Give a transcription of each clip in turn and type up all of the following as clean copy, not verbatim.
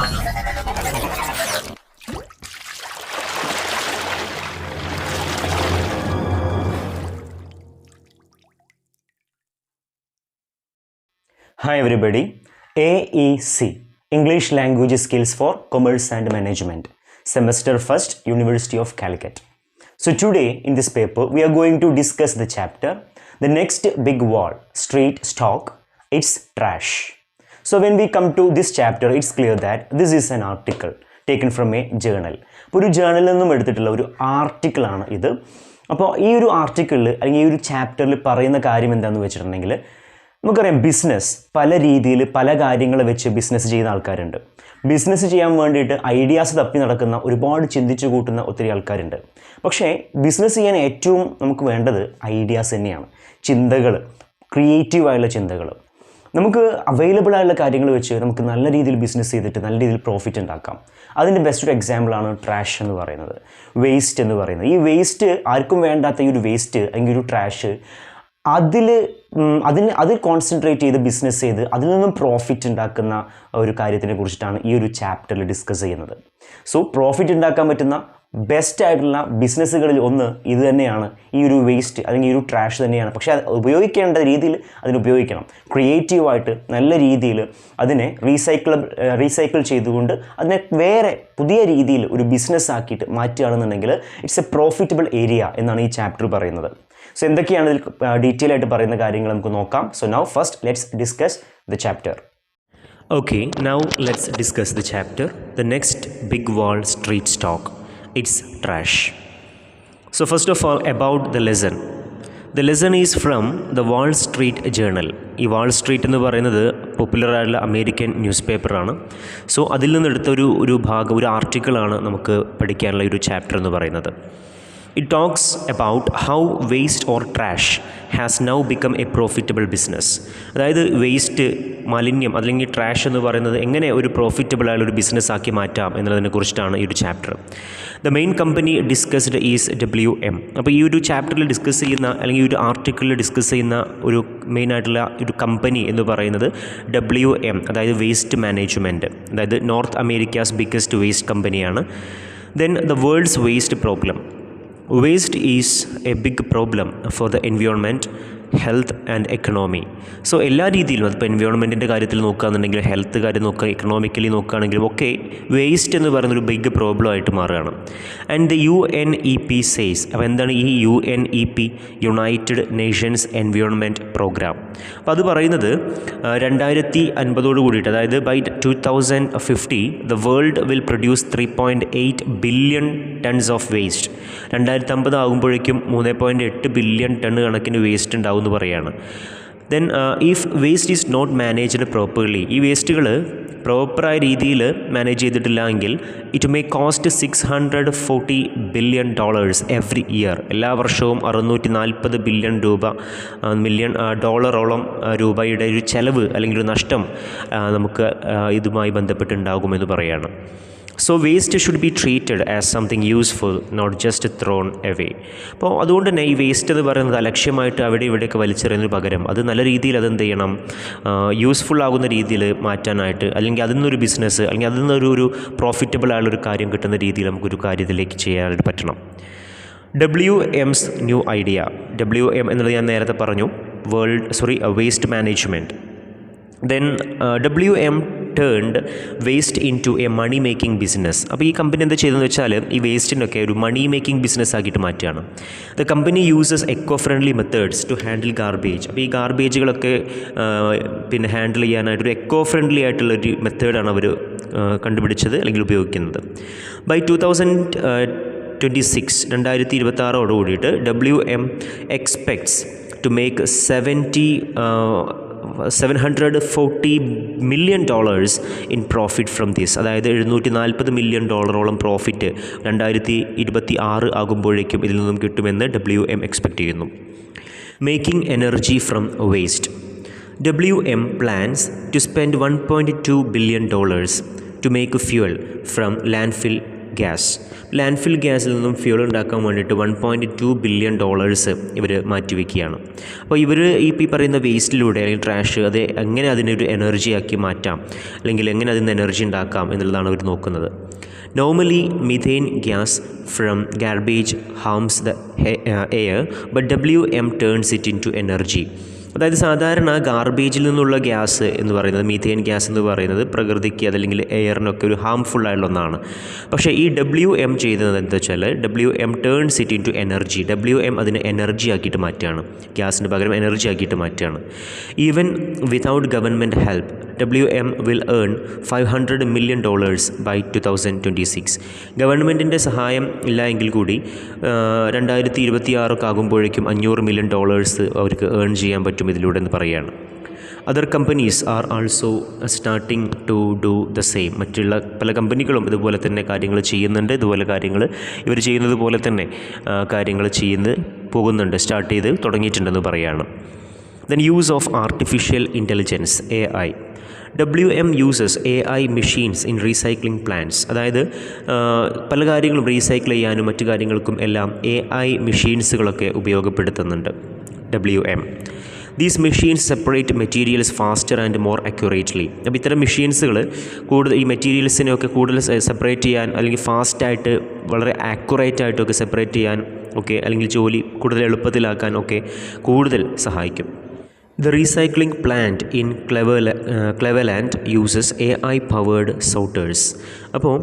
Hi everybody, AEC, English Language Skills for Commerce and Management, Semester 1st, University of Calicut. So today in this paper, we are going to discuss the chapter, The Next Big Wall, Street Stock, It's Trash. So when we come to this chapter, it's clear that this is an article taken from a journal. ഒരു ജേർണലിൽ നിന്നും എടുത്തിട്ടുള്ള ഒരു ആർട്ടിക്കിളാണ് ഇത്. അപ്പോൾ ഈ ഒരു ആർട്ടിക്കിളിൽ അല്ലെങ്കിൽ ഈ ഒരു ചാപ്റ്ററിൽ പറയുന്ന കാര്യം എന്താണെന്ന് വെച്ചിട്ടുണ്ടെങ്കിൽ നമുക്കറിയാം ബിസിനസ് പല രീതിയിൽ പല കാര്യങ്ങൾ വെച്ച് ബിസിനസ് ചെയ്യുന്ന ആൾക്കാരുണ്ട്. ബിസിനസ് ചെയ്യാൻ വേണ്ടിയിട്ട് ഐഡിയാസ് തപ്പി നടക്കുന്ന ഒരുപാട് ചിന്തിച്ചു കൂട്ടുന്ന ഒത്തിരി ആൾക്കാരുണ്ട്. പക്ഷേ ബിസിനസ് ചെയ്യാൻ ഏറ്റവും നമുക്ക് വേണ്ടത് ഐഡിയാസ് തന്നെയാണ്, ചിന്തകൾ, ക്രിയേറ്റീവായുള്ള ചിന്തകൾ. നമുക്ക് അവൈലബിൾ ആയുള്ള കാര്യങ്ങൾ വെച്ച് നമുക്ക് നല്ല രീതിയിൽ ബിസിനസ് ചെയ്തിട്ട് നല്ല രീതിയിൽ പ്രോഫിറ്റ് ഉണ്ടാക്കാം. അതിൻ്റെ ബെസ്റ്റ് ഒരു എക്സാമ്പിളാണ് ട്രാഷ് എന്ന് പറയുന്നത്, വേസ്റ്റ് എന്ന് പറയുന്നത്. ഈ വേസ്റ്റ് ആർക്കും വേണ്ടാത്ത ഈ ഒരു വേസ്റ്റ് അല്ലെങ്കിൽ ഒരു ട്രാഷ് അതിൽ കോൺസെൻട്രേറ്റ് ചെയ്ത് ബിസിനസ് ചെയ്ത് അതിൽ നിന്നും പ്രോഫിറ്റ് ഉണ്ടാക്കുന്ന ഒരു കാര്യത്തിനെ കുറിച്ചിട്ടാണ് ഈ ഒരു ചാപ്റ്ററിൽ ഡിസ്കസ് ചെയ്യുന്നത്. സോ പ്രോഫിറ്റ് ഉണ്ടാക്കാൻ പറ്റുന്ന ബെസ്റ്റ് ആയിട്ടുള്ള ബിസിനസ്സുകളിൽ ഒന്ന് ഇത് തന്നെയാണ്, ഈ ഒരു വേസ്റ്റ് അല്ലെങ്കിൽ ഈ ഒരു ട്രാഷ് തന്നെയാണ്. പക്ഷേ അത് ഉപയോഗിക്കേണ്ട രീതിയിൽ അതിന് ഉപയോഗിക്കണം. ക്രിയേറ്റീവായിട്ട് നല്ല രീതിയിൽ അതിനെ റീസൈക്കിൾ ചെയ്തുകൊണ്ട് അതിനെ വേറെ പുതിയ രീതിയിൽ ഒരു ബിസിനസ് ആക്കിയിട്ട് മാറ്റുകയാണെന്നുണ്ടെങ്കിൽ ഇറ്റ്സ് എ പ്രോഫിറ്റബിൾ ഏരിയ എന്നാണ് ഈ ചാപ്റ്റർ പറയുന്നത്. സോ എന്തൊക്കെയാണ് ഇതിൽ ഡീറ്റെയിൽ ആയിട്ട് പറയുന്ന കാര്യങ്ങൾ നമുക്ക് നോക്കാം. So now first let's discuss the chapter. Okay, now let's discuss the chapter, The Next Big Wall, Street Stock, It's Trash. So first of all, about the lesson. The lesson is from the Wall Street Journal. ഈ Wall Street എന്ന് പറയുന്നത് പോപ്പുലറായിട്ടുള്ള American news പേപ്പറാണ്. So അതിൽ നിന്നെടുത്ത ഒരു ഭാഗം, ഒരു ആർട്ടിക്കിളാണ് നമുക്ക് പഠിക്കാനുള്ള ഒരു ചാപ്റ്റർ എന്ന് പറയുന്നത്. It talks about how waste or trash has now become a profitable business. അതായത് വേസ്റ്റ്, മാലിന്യം അല്ലെങ്കിൽ ട്രാഷ് എന്ന് പറയുന്നത് എങ്ങനെ ഒരു പ്രോഫിറ്റബിൾ ആയ ഒരു ബിസിനസ് ആക്കി മാറ്റാം എന്നതിനെ കുറിച്ചിട്ടാണ് ഈ ഒരു chapter. The main company discussed is WM. അപ്പോൾ ഈ ഒരു ചാപ്റ്ററിൽ ഡിസ്കസ് ചെയ്യുന്ന അല്ലെങ്കിൽ ഈ ഒരു ആർട്ടിക്കിളിൽ ഡിസ്കസ് ചെയ്യുന്ന ഒരു മെയിനായിട്ടുള്ള ഒരു കമ്പനി എന്ന് പറയുന്നത് WM, അതായത് വേസ്റ്റ് മാനേജ്മെൻറ്റ്, അതായത് നോർത്ത് അമേരിക്കാസ് ബിഗ്ഗസ്റ്റ് വേസ്റ്റ് കമ്പനിയാണ്. Then the world's waste problem. Waste is a big problem for the environment, health and economy. So എല്ലാ രീതിയിലും അതിപ്പോൾ എൻവയോൺമെൻറ്റിൻ്റെ കാര്യത്തിൽ നോക്കുകയാണെന്നുണ്ടെങ്കിൽ, ഹെൽത്ത് കാര്യം നോക്കുക, എക്കണോമിക്കലി നോക്കുകയാണെങ്കിലും ഒക്കെ വേസ്റ്റ് എന്ന് പറയുന്നൊരു ബിഗ് പ്രോബ്ലം ആയിട്ട് മാറുകയാണ്. ആൻഡ് ദ UNEP സേസ്, അപ്പോൾ എന്താണ് ഈ UNEP, United Nations Environment Programme? അപ്പോൾ അത് പറയുന്നത് 2050 കൂടിയിട്ട്, അതായത് by 2050 the world will produce 3.8 billion tons of waste. 2050 ആകുമ്പോഴേക്കും 3.8 ബില്യൺ ടൺ കണക്കിന് വേസ്റ്റ് ഉണ്ടാവും എന്ന് പറയുകയാണ്. Then if waste is not managed properly, ഈ വേസ്റ്റുകൾ പ്രോപ്പറായ രീതിയിൽ മാനേജ് ചെയ്തിട്ടില്ല എങ്കിൽ it may cost $640 billion every year. എല്ലാ വർഷവും 640 ബില്യൺ ഡോളറോളം രൂപയുടെ ഒരു ചെലവ് അല്ലെങ്കിൽ ഒരു നഷ്ടം നമുക്ക് ഇതുമായി ബന്ധപ്പെട്ടുണ്ടാകുമെന്ന് പറയുകയാണ്. So waste should be treated as something useful, not just thrown away. അപ്പോൾ അതുകൊണ്ട് തന്നെ ഈ വേസ്റ്റ് എന്ന് പറയുന്നത് അലക്ഷ്യമായിട്ട് അവിടെ ഇവിടെയൊക്കെ വലിച്ചെറിയുന്നതിന് പകരം അത് നല്ല രീതിയിൽ അതെന്ത് ചെയ്യണം, യൂസ്ഫുൾ ആകുന്ന രീതിയിൽ മാറ്റാനായിട്ട്, അല്ലെങ്കിൽ അതിൽ നിന്നൊരു ബിസിനസ് അല്ലെങ്കിൽ അതിൽ നിന്നൊരു പ്രോഫിറ്റബിൾ ആയുള്ളൊരു കാര്യം കിട്ടുന്ന രീതിയിൽ നമുക്കൊരു കാര്യത്തിലേക്ക് ചെയ്യാനായിട്ട് പറ്റണം. WM's new idea. WM എന്നുള്ളത് ഞാൻ നേരത്തെ പറഞ്ഞു, waste management. Then WM turned waste into a money making business. അപ്പോൾ ഈ കമ്പനി എന്താ ചെയ്തതെന്ന് വെച്ചാൽ ഈ വേസ്റ്റിനൊക്കെ ഒരു മണി മേക്കിംഗ് ബിസിനസ് ആക്കിയിട്ട് മാറ്റുകയാണ്. The company uses eco friendly methods to handle garbage. അപ്പോൾ ഈ ഗാർബേജുകളൊക്കെ പിന്നെ ഹാൻഡിൽ ചെയ്യാനായിട്ട് ഒരു എക്കോ ഫ്രണ്ട്ലി ആയിട്ടുള്ളൊരു മെത്തേഡാണ് അവർ കണ്ടുപിടിച്ചത് അല്ലെങ്കിൽ ഉപയോഗിക്കുന്നത്. ബൈ 2026 2026 കൂടിയിട്ട് WM expects to make $740 million in profit from this. അതായത് $740 million പ്രോഫിറ്റ് 2026 ആകുമ്പോഴേക്കും ഇതിൽ നിന്നും കിട്ടുമെന്ന് WM എക്സ്പെക്റ്റ് ചെയ്യുന്നു. Making energy from waste. WM plans to spend $1.2 billion to make fuel from landfill gas. Landfill ഗ്യാസിൽ നിന്നും ഫ്യൂൾ ഉണ്ടാക്കാൻ വേണ്ടിയിട്ട് $1.2 ബില്യൺ ഇവർ മാറ്റിവെക്കുകയാണ്. അപ്പോൾ ഇവർ ഈ പറയുന്ന വേസ്റ്റിലൂടെ അല്ലെങ്കിൽ ട്രാഷ് അത് എങ്ങനെ അതിനൊരു എനർജിയാക്കി മാറ്റാം, അല്ലെങ്കിൽ എങ്ങനെ അതിൽ നിന്ന് എനർജി ഉണ്ടാക്കാം എന്നുള്ളതാണ് അവർ നോക്കുന്നത്. Normally, methane gas from garbage harms the air, but WM turns it into energy. അതായത് സാധാരണ ഗാർബേജിൽ നിന്നുള്ള ഗ്യാസ് എന്ന് പറയുന്നത്, മീഥെയിൻ ഗ്യാസ് എന്ന് പറയുന്നത് പ്രകൃതിക്ക് അതല്ലെങ്കിൽ എയറിനൊക്കെ ഒരു ഹാംഫുൾ ആയിട്ടുള്ള ഒന്നാണ്. പക്ഷേ ഈ WM ചെയ്യുന്നത് എന്താ വെച്ചാൽ WM turns it into energy. WM അതിനെ എനർജി ആക്കിയിട്ട് മാറ്റുകയാണ്, ഗ്യാസിന് പകരം എനർജി ആക്കിയിട്ട് മാറ്റുകയാണ്. Even without government help WM will earn $500 million by 2026. ഗവൺമെൻറ്റിൻ്റെ സഹായം ഇല്ല എങ്കിൽ കൂടി 2026 ആകുമ്പോഴേക്കും $500 million അവർക്ക് ഏൺ ചെയ്യാൻ പറ്റും ഇതിലൂടെ എന്ന് പറയുകയാണ്. Other companies are also starting to do the same. മറ്റുള്ള പല കമ്പനികളും ഇതുപോലെ തന്നെ കാര്യങ്ങൾ ചെയ്യുന്നുണ്ട്. ഇതുപോലെ കാര്യങ്ങൾ ഇവർ ചെയ്യുന്നത് പോലെ തന്നെ കാര്യങ്ങൾ പോകുന്നുണ്ട്, സ്റ്റാർട്ട് ചെയ്ത് തുടങ്ങിയിട്ടുണ്ടെന്ന് പറയുകയാണ്. Then use of artificial intelligence AI. WM uses AI machines in recycling plants. അതായത് പല കാര്യങ്ങളും റീസൈക്കിൾ ചെയ്യാനും മറ്റു കാര്യങ്ങൾക്കും എല്ലാം AI മെഷീൻസുകളൊക്കെ ഉപയോഗപ്പെടുത്തുന്നുണ്ട് WM. These machines separate materials faster and more accurately. അപ്പോൾ ഇത്തരം മെഷീൻസുകൾ കൂടുതൽ ഈ മെറ്റീരിയൽസിനെയൊക്കെ കൂടുതൽ സെപ്പറേറ്റ് ചെയ്യാൻ അല്ലെങ്കിൽ ഫാസ്റ്റായിട്ട് വളരെ ആക്യുറേറ്റ് ആയിട്ടൊക്കെ സെപ്പറേറ്റ് ചെയ്യാൻ ഒക്കെ, അല്ലെങ്കിൽ ജോലി കൂടുതൽ എളുപ്പത്തിലാക്കാൻ ഒക്കെ കൂടുതൽ സഹായിക്കും. The recycling plant in Cleveland uses AI-powered sorters. അപ്പോൾ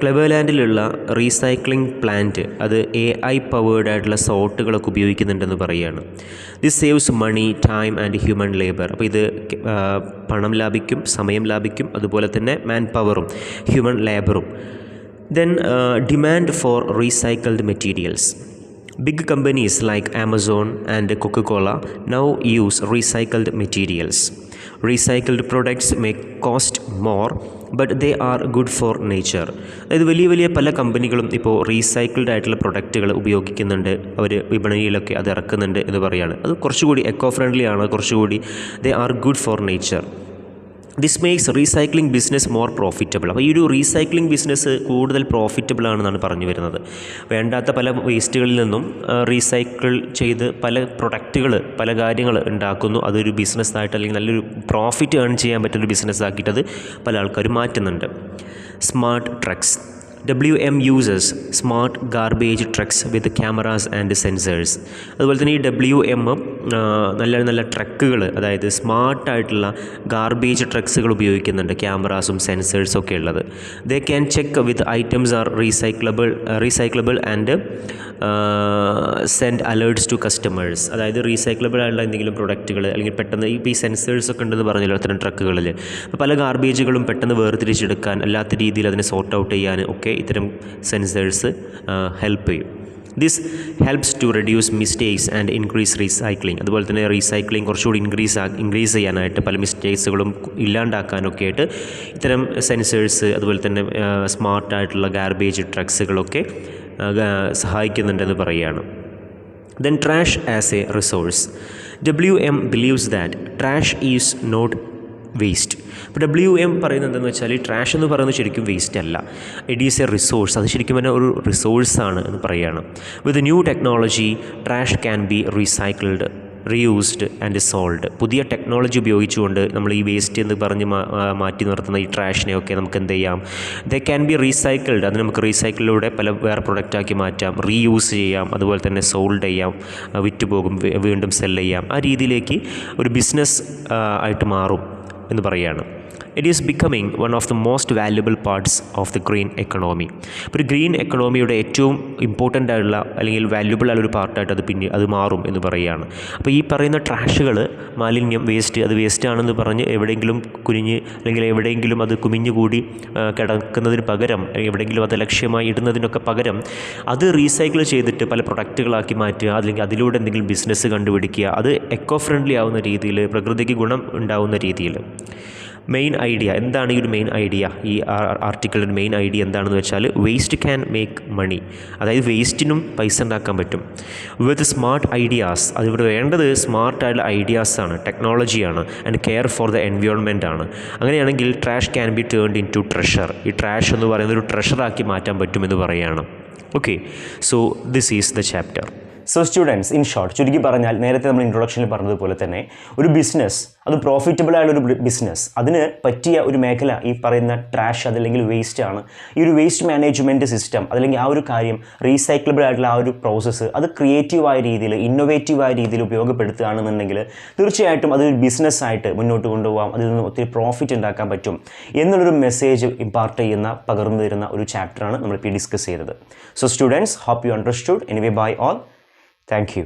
ക്ലെവർലാൻഡിലുള്ള റീസൈക്ലിംഗ് പ്ലാന്റ് അത് AI-powered ആയിട്ടുള്ള സോർട്ടുകളൊക്കെ ഉപയോഗിക്കുന്നുണ്ടെന്ന് പറയുകയാണ്. This saves money, time and human labour. അപ്പോൾ ഇത് പണം ലാഭിക്കും, സമയം ലാഭിക്കും, അതുപോലെ തന്നെ മാൻ പവറും ഹ്യൂമൻ ലേബറും. Then demand for recycled materials. Big companies like Amazon and Coca-Cola now use recycled materials. Recycled products may cost more, but they are good for nature. അതായത് വലിയ പല കമ്പനികളും ഇപ്പോൾ റീസൈക്കിൾഡ് ആയിട്ടുള്ള പ്രൊഡക്റ്റുകൾ ഉപയോഗിക്കുന്നുണ്ട്, അവർ വിപണിയിലൊക്കെ അത് ഇറക്കുന്നുണ്ട് എന്ന് പറയുകയാണ്. അത് കുറച്ചുകൂടി എക്കോ ഫ്രണ്ട്ലി ആണ്, കുറച്ചുകൂടി they are good for nature. This makes recycling business more profitable. അപ്പോൾ ഈ ഒരു റീസൈക്ലിംഗ് ബിസിനസ് കൂടുതൽ പ്രോഫിറ്റബിൾ ആണെന്നാണ് പറഞ്ഞു വരുന്നത്. വേണ്ടാത്ത പല വേസ്റ്റുകളിൽ നിന്നും റീസൈക്കിൾ ചെയ്ത് പല പ്രൊഡക്റ്റുകൾ, പല കാര്യങ്ങൾ ഉണ്ടാക്കുന്നു. അതൊരു ബിസിനസ്സായിട്ട് അല്ലെങ്കിൽ നല്ലൊരു പ്രോഫിറ്റ് ഏൺ ചെയ്യാൻ പറ്റുന്നൊരു ബിസിനസ്സാക്കിയിട്ട് അത് പല ആൾക്കാരും മാറ്റുന്നുണ്ട്. Smart trucks. WM uses smart garbage trucks with cameras and sensors. അതുപോലെ തന്നെ ഈ WM നല്ല ട്രക്കുകൾ, അതായത് സ്മാർട്ടായിട്ടുള്ള ഗാർബേജ് ട്രക്സുകൾ ഉപയോഗിക്കുന്നുണ്ട്, ക്യാമറാസും സെൻസേഴ്സും ഒക്കെ ഉള്ളത്. They can check with items are recyclable and send alerts to customers. അതായത് റീസൈക്ലബിൾ ആയിട്ടുള്ള എന്തെങ്കിലും പ്രൊഡക്റ്റുകൾ അല്ലെങ്കിൽ പെട്ടെന്ന് ഈ സെൻസേഴ്സൊക്കെ ഉണ്ടെന്ന് പറഞ്ഞല്ലോ അത്തരം ട്രക്കുകളിൽ. പല ഗാർബേജുകളും പെട്ടെന്ന് വേർതിരിച്ചെടുക്കാൻ, അല്ലാത്ത രീതിയിൽ അതിനെ സോർട്ട് ഔട്ട് ചെയ്യാൻ ഒക്കെ ഇത്തരം സെൻസേഴ്സ് ഹെൽപ്പ് ചെയ്യും. This helps to reduce mistakes and increase recycling. അതുപോലെ തന്നെ റീസൈക്ലിംഗ് കുറച്ചുകൂടി ഇൻക്രീസ് ചെയ്യാനായിട്ട്, പല മിസ്റ്റേക്സുകളും ഇല്ലാണ്ടാക്കാനൊക്കെ ആയിട്ട് ഇത്തരം സെൻസേഴ്സ് അതുപോലെ തന്നെ സ്മാർട്ടായിട്ടുള്ള ഗാർബേജ് ട്രക്സുകളൊക്കെ സഹായിക്കുന്നുണ്ടെന്ന് പറയുകയാണ്. Then trash as A resource. WM believes that trash is not waste. ഇപ്പോൾ WM പറയുന്നത് എന്താണെന്ന് വെച്ചാൽ, ട്രാഷ് എന്ന് പറയുന്നത് ശരിക്കും വേസ്റ്റ് അല്ല, ഇറ്റ് ഈസ് എ റിസോഴ്സ്. അത് ശരിക്കും തന്നെ ഒരു റിസോഴ്സാണ് എന്ന് പറയുകയാണ്. With new technology trash can B recycled, reused and sold. പുതിയ ടെക്നോളജി ഉപയോഗിച്ചുകൊണ്ട് നമ്മൾ ഈ വേസ്റ്റ് എന്ന് പറഞ്ഞ് മാറ്റി നിർത്തുന്ന ഈ ട്രാഷിനെയൊക്കെ നമുക്ക് എന്ത് ചെയ്യാം, ദേ ക്യാൻ ബി റീസൈക്കിൾഡ്. അത് നമുക്ക് റീസൈക്കിളിലൂടെ വേറെ പ്രൊഡക്റ്റാക്കി മാറ്റാം, റീയൂസ് ചെയ്യാം, അതുപോലെ തന്നെ സോൾഡ് ചെയ്യാം, വിറ്റുപോകും, വീണ്ടും സെല്ല് ചെയ്യാം. ആ രീതിയിലേക്ക് ഒരു ബിസിനസ് ആയിട്ട് മാറും എന്ന് പറയുകയാണ്. It is becoming one of the most valuable parts of the green economy. ഒരു ഗ്രീൻ എക്കണോമിയുടെ ഏറ്റവും ഇമ്പോർട്ടൻ്റ് ആയിട്ടുള്ള അല്ലെങ്കിൽ വാല്യുബിൾ ആയൊരു പാർട്ടായിട്ട് അത് മാറും എന്ന് പറയുകയാണ്. അപ്പോൾ ഈ പറയുന്ന ട്രാഷുകൾ, മാലിന്യം, വേസ്റ്റ്, അത് വേസ്റ്റാണെന്ന് പറഞ്ഞ് എവിടെയെങ്കിലും കുനിഞ്ഞ് അല്ലെങ്കിൽ എവിടെയെങ്കിലും അത് കുമിഞ്ഞുകൂടി കിടക്കുന്നതിന് പകരം, എവിടെയെങ്കിലും അത് ലക്ഷ്യമായി ഇടുന്നതിനൊക്കെ പകരം അത് റീസൈക്കിൾ ചെയ്തിട്ട് പല പ്രൊഡക്റ്റുകളാക്കി മാറ്റുക, അല്ലെങ്കിൽ അതിലൂടെ എന്തെങ്കിലും ബിസിനസ് കണ്ടുപിടിക്കുക, അത് എക്കോ ഫ്രണ്ട്ലി ആവുന്ന രീതിയിൽ, പ്രകൃതിക്ക് ഗുണം ഉണ്ടാവുന്ന രീതിയിൽ. മെയിൻ ഐഡിയ എന്താണ് ഈ ഒരു മെയിൻ ഐഡിയ, ഈ ആർട്ടിക്കിളിൻ്റെ മെയിൻ ഐഡിയ എന്താണെന്ന് വെച്ചാൽ വേസ്റ്റ് ക്യാൻ മേക്ക് മണി, അതായത് വേസ്റ്റിനും പൈസ ഉണ്ടാക്കാൻ പറ്റും. വിത്ത് സ്മാർട്ട് ഐഡിയാസ്, അതിവിടെ വേണ്ടത് സ്മാർട്ടായിട്ടുള്ള ഐഡിയാസാണ്, ടെക്നോളജിയാണ്, and care for the environment ആണ്. അങ്ങനെയാണെങ്കിൽ trash can be turned into treasure, ഈ ട്രാഷ് എന്ന് പറയുന്നത് ഒരു ട്രഷറാക്കി മാറ്റാൻ പറ്റുമെന്ന് പറയുകയാണ്. Okay, so this is the chapter. So students, in short ചുരുക്കി പറഞ്ഞാൽ നേരത്തെ നമ്മൾ ഇൻട്രൊഡക്ഷനിൽ പറഞ്ഞതുപോലെ തന്നെ ഒരു ബിസിനസ്, അത് പ്രോഫിറ്റബിൾ ആയുള്ള ഒരു ബിസിനസ്, അതിന് പറ്റിയ ഒരു മേഖല ഈ പറയുന്ന ട്രാഷ് അതല്ലെങ്കിൽ വേസ്റ്റ് ആണ്. ഈ ഒരു വേസ്റ്റ് മാനേജ്മെൻറ്റ് സിസ്റ്റം അതല്ലെങ്കിൽ ആ ഒരു കാര്യം, റീസൈക്ലബിൾ ആയിട്ടുള്ള ആ ഒരു പ്രോസസ്സ് അത് ക്രിയേറ്റീവായ രീതിയിൽ, ഇന്നൊവേറ്റീവായ രീതിയിൽ ഉപയോഗപ്പെടുത്തുകയാണെന്നുണ്ടെങ്കിൽ തീർച്ചയായിട്ടും അതൊരു ബിസിനസ്സായിട്ട് മുന്നോട്ട് കൊണ്ടുപോകാം, അതിൽ നിന്ന് ഒത്തിരി പ്രോഫിറ്റ് ഉണ്ടാക്കാൻ പറ്റും എന്നുള്ളൊരു മെസ്സേജ് ഇമ്പാർട്ട് ചെയ്യുന്ന, പകർന്നു തരുന്ന ഒരു ചാപ്റ്ററാണ് നമ്മളിപ്പോൾ ഡിസ്കസ് ചെയ്തത്. So students, hope you understood. Anyway bye all, thank U.